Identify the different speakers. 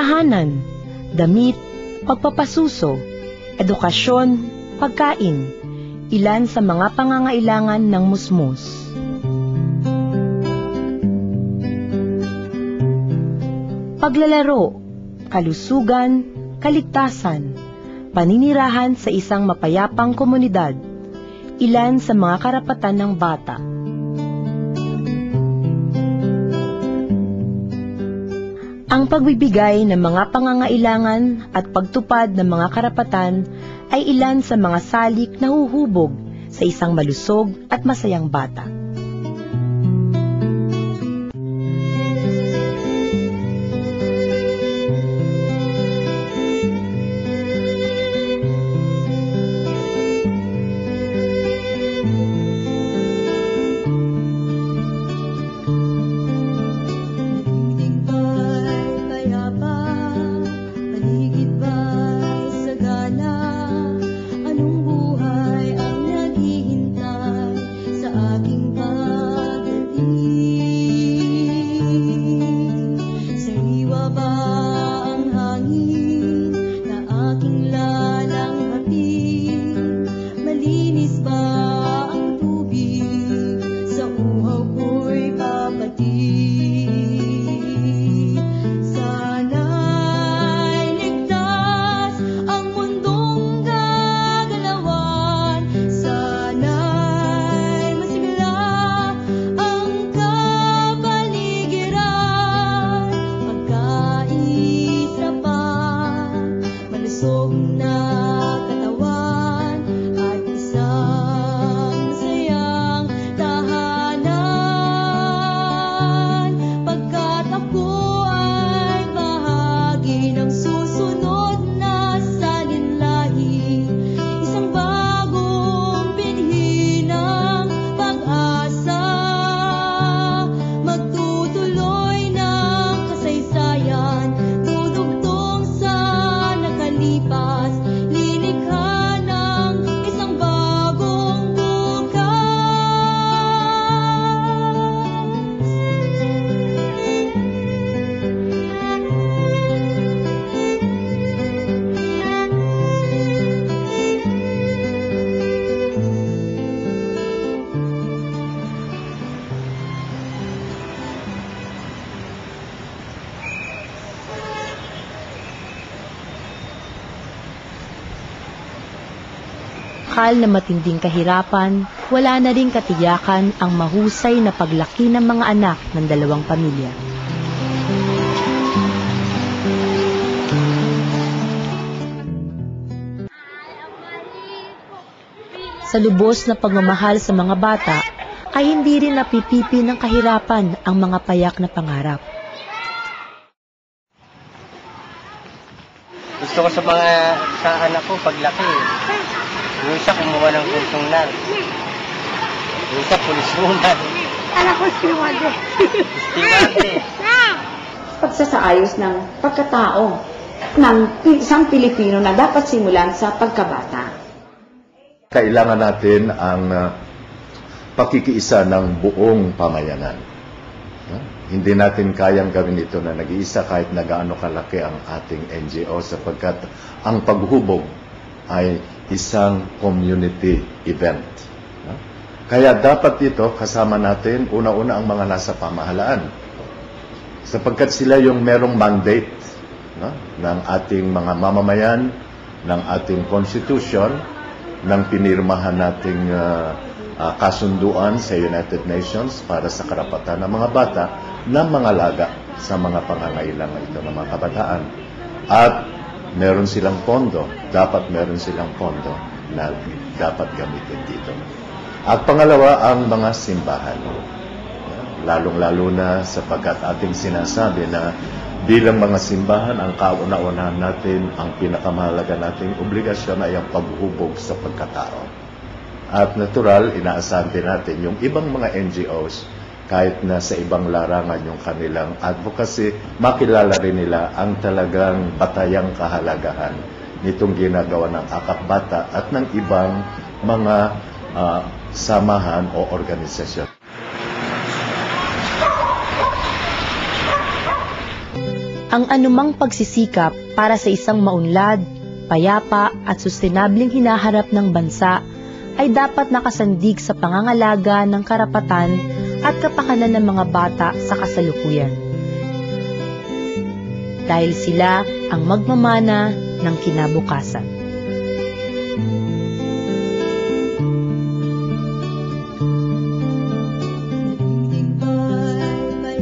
Speaker 1: tahanan, damit, pagpapasuso, edukasyon, pagkain, ilan sa mga pangangailangan ng musmus. Paglalaro, kalusugan, kaligtasan, paninirahan sa isang mapayapang komunidad, ilan sa mga karapatan ng bata. Ang pagbibigay ng mga pangangailangan at pagtupad ng mga karapatan ay ilan sa mga salik na huhubog sa isang malusog at masayang bata. Bakal na matinding kahirapan, wala na ring katiyakan ang mahusay na paglaki ng mga anak ng dalawang pamilya. Sa lubos na pagmamahal sa mga bata, ay hindi rin napipipi ng kahirapan ang mga payak na pangarap.
Speaker 2: Gusto ko sa anak ko paglaki. Yung isa kumuha ng kursungan. Yung isa puliswoman.
Speaker 3: Anak ko stiwade.
Speaker 2: Stiwade.
Speaker 3: Pagsasaayos ng pagkatao ng isang Pilipino na dapat simulan sa pagkabata.
Speaker 4: Kailangan natin ang pakikiisa ng buong pamayanan. Hindi natin kayang gawin ito na nag-iisa kahit na gaano kalaki ang ating NGO sapagkat ang paghubog ay isang community event. Kaya dapat ito kasama natin una-una ang mga nasa pamahalaan sapagkat sila yung merong mandate ng ating mga mamamayan, ng ating constitution, ng pinirmahan nating kasunduan sa United Nations para sa karapatan ng mga bata na mangalaga sa mga pangangailangan ito ng mga kabataan. At meron silang pondo, dapat meron silang pondo na dapat gamitin dito. At pangalawa, ang mga simbahan. Lalong-lalo na sapagkat ating sinasabi na bilang mga simbahan, ang kauna-unahan natin, ang pinakamahalaga nating obligasyon ay ang paghubog sa pagkatao. At natural, inaasahan din natin yung ibang mga NGOs, kahit na sa ibang larangan yung kanilang advocacy, makilala rin nila ang talagang batayang kahalagahan nitong ginagawa ng Akak Bata at ng ibang mga samahan o organisasyon.
Speaker 1: Ang anumang pagsisikap para sa isang maunlad, payapa at sustenabling hinaharap ng bansa ay dapat nakasandig sa pangangalaga ng karapatan at kapakanan ng mga bata sa kasalukuyan. Dahil sila ang magmamana ng kinabukasan.